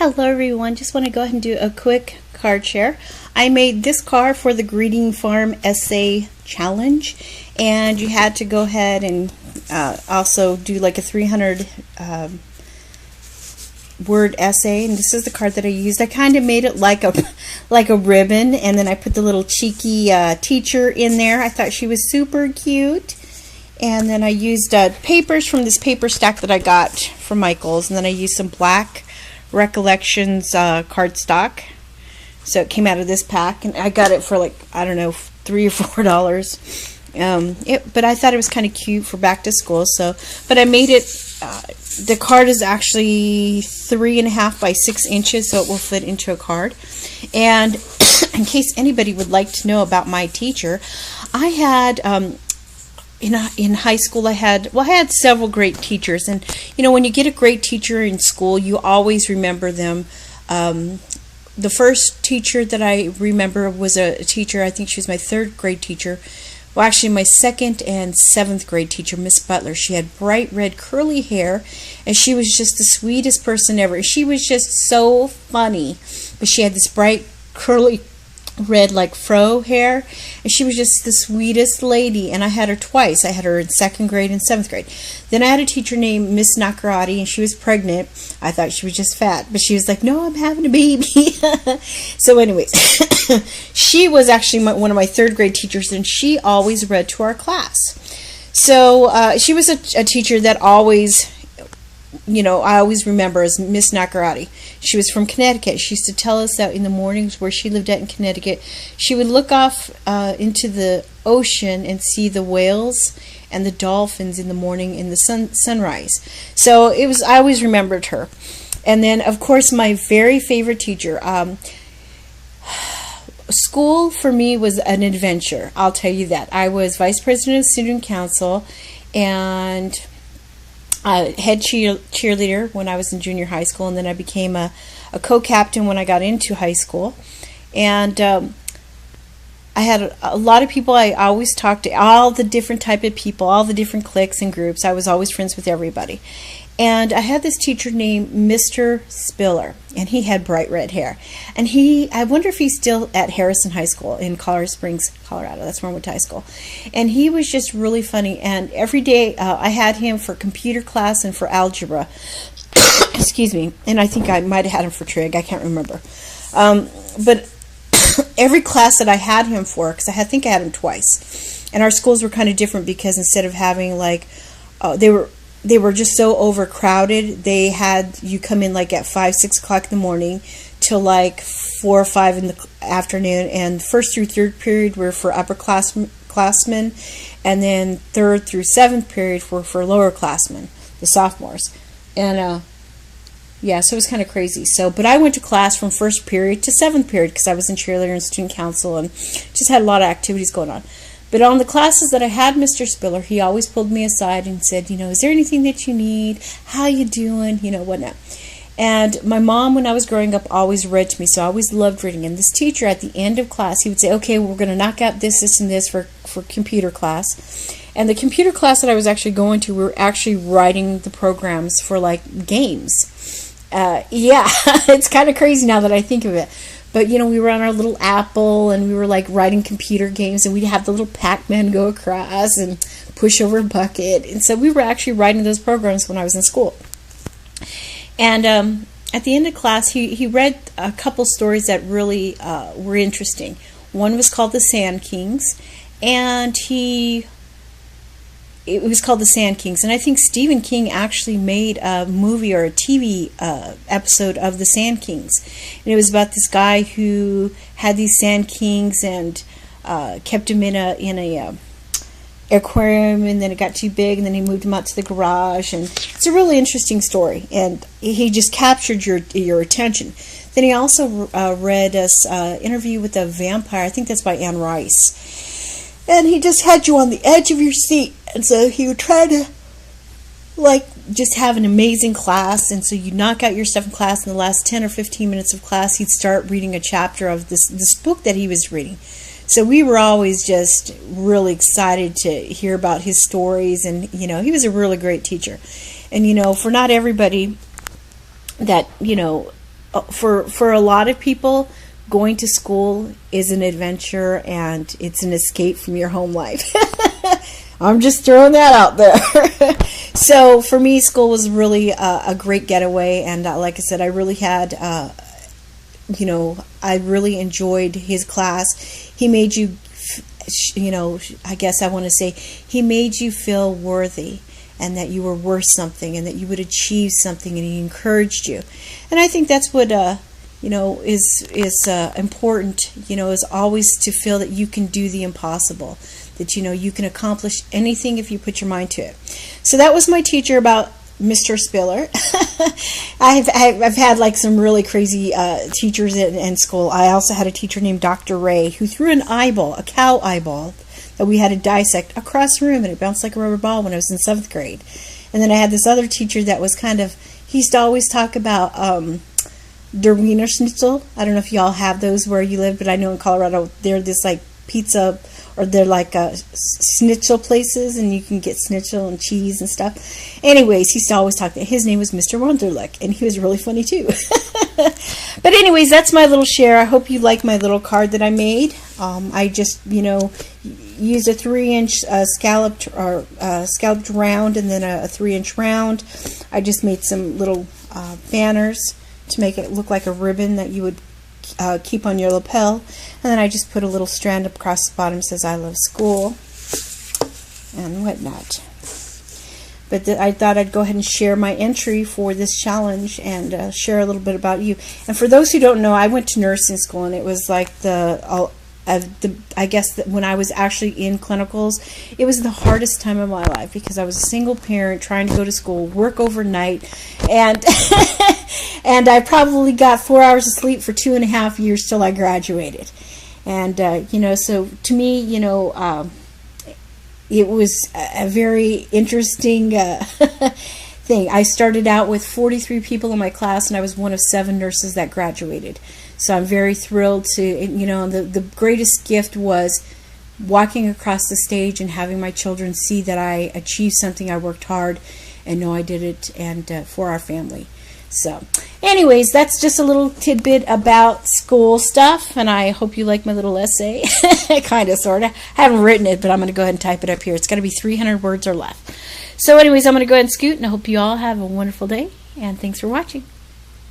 Hello everyone, just want to go ahead and do a quick card share. I made this card for the Greeting Farm Essay Challenge, and you had to go ahead and also do like a 300 word essay, and this is the card that I used. I kind of made it like a ribbon, and then I put the little cheeky teacher in there. I thought she was super cute. And then I used papers from this paper stack that I got from Michael's, and then I used some black Recollections cardstock. So it came out of this pack, and I got it for like, I don't know, $3 or $4. But I thought it was kind of cute for back to school. So, but I made it. The card is actually 3.5 by 6 inches, so it will fit into a card. And in case anybody would like to know about my teacher, I had. In high school, I had several great teachers, and when you get a great teacher in school, you always remember them. The first teacher that I remember was a teacher. I think she was my 3rd grade teacher. Well, actually, my 2nd and 7th grade teacher, Miss Butler. She had bright red curly hair, and she was just the sweetest person ever. She was just so funny, but she had this bright curly red like fro hair, and she was just the sweetest lady. And I had her twice. I had her in 2nd grade and 7th grade. Then I had a teacher named Miss Nakarati, and she was pregnant. I thought she was just fat, but she was like, no, I'm having a baby. So anyways, she was actually one of my 3rd grade teachers, and she always read to our class. So she was a teacher that always, I always remember as Miss Nakarati. She was from Connecticut. She used to tell us that in the mornings where she lived at in Connecticut, she would look off into the ocean and see the whales and the dolphins in the morning in the sunrise. So I always remembered her. And then, of course, my very favorite teacher. School for me was an adventure. I'll tell you that. I was vice president of student council and head cheerleader when I was in junior high school, and then I became a co-captain when I got into high school. And I had a lot of people. I always talked to all the different type of people, all the different cliques and groups. I was always friends with everybody. And I had this teacher named Mr. Spiller, and he had bright red hair. And I wonder if he's still at Harrison High School in Colorado Springs, Colorado. That's where I went to high school. And he was just really funny. And every day I had him for computer class and for algebra. Excuse me. And I think I might have had him for trig. I can't remember. But every class that I had him for, because I think I had him twice. And our schools were kind of different because instead of having like, they were just so overcrowded. They had you come in like at 5, 6 o'clock in the morning till like 4 or 5 in the afternoon. And 1st through 3rd period were for upperclassmen, and then 3rd through 7th period were for lower classmen, the sophomores. And yeah, so it was kind of crazy. But I went to class from 1st period to 7th period because I was in cheerleader and student council and just had a lot of activities going on. But on the classes that I had Mr. Spiller, he always pulled me aside and said, is there anything that you need? How you doing? Whatnot. And my mom, when I was growing up, always read to me, so I always loved reading. And this teacher, at the end of class, he would say, okay, we're going to knock out this, this, and this for computer class. And the computer class that I was actually going to, we were actually writing the programs for, like, games. Yeah, it's kind of crazy now that I think of it. But, we were on our little Apple, and we were, like, writing computer games, and we'd have the little Pac-Man go across and push over a bucket. And so we were actually writing those programs when I was in school. And at the end of class, he read a couple stories that really were interesting. One was called The Sand Kings, and it was called The Sand Kings, and I think Stephen King actually made a movie or a TV episode of The Sand Kings. And it was about this guy who had these sand kings and kept them in a aquarium, and then it got too big, and then he moved them out to the garage. And it's a really interesting story, and he just captured your attention. Then he also read us Interview with a Vampire. I think that's by Anne Rice. And he just had you on the edge of your seat. And so he would try to, just have an amazing class. And so you knock out your stuff in class. In the last 10 or 15 minutes of class, he'd start reading a chapter of this book that he was reading. So we were always just really excited to hear about his stories. And, he was a really great teacher. And, for not everybody that, for a lot of people, going to school is an adventure and it's an escape from your home life. I'm just throwing that out there. So for me, school was really a great getaway, and like I said, I really had, I really enjoyed his class. He made you, I guess I want to say, he made you feel worthy, and that you were worth something, and that you would achieve something, and he encouraged you. And I think that's what is important. Is always to feel that you can do the impossible, that you can accomplish anything if you put your mind to it. So that was my teacher about Mr. Spiller. I've had like some really crazy teachers in school. I also had a teacher named Dr. Ray who threw an eyeball, a cow eyeball, that we had to dissect across the room, and it bounced like a rubber ball when I was in 7th grade. And then I had this other teacher that was he used to always talk about der Wiener Schnitzel. I don't know if y'all have those where you live, but I know in Colorado they're this like pizza, or they're like schnitzel places, and you can get schnitzel and cheese and stuff. Anyways, he used to always talk. His name was Mr. Wunderlich, and he was really funny too. But anyways, that's my little share. I hope you like my little card that I made. I just used a 3-inch scalloped round, and then a 3-inch round. I just made some little banners to make it look like a ribbon that you would keep on your lapel, and then I just put a little strand across the bottom that says I love school and whatnot. But I thought I'd go ahead and share my entry for this challenge and share a little bit about you. And for those who don't know, I went to nursing school, and it was like I guess that when I was actually in clinicals, it was the hardest time of my life, because I was a single parent trying to go to school, work overnight, and and I probably got 4 hours of sleep for 2.5 years till I graduated. And so to me, it was a very interesting thing. I started out with 43 people in my class, and I was one of 7 nurses that graduated. So I'm very thrilled to, the greatest gift was walking across the stage and having my children see that I achieved something, I worked hard, and know I did it, and for our family. So anyways, that's just a little tidbit about school stuff, and I hope you like my little essay. Kind of, sort of. I haven't written it, but I'm going to go ahead and type it up here. It's got to be 300 words or less. So anyways, I'm going to go ahead and scoot, and I hope you all have a wonderful day, and thanks for watching.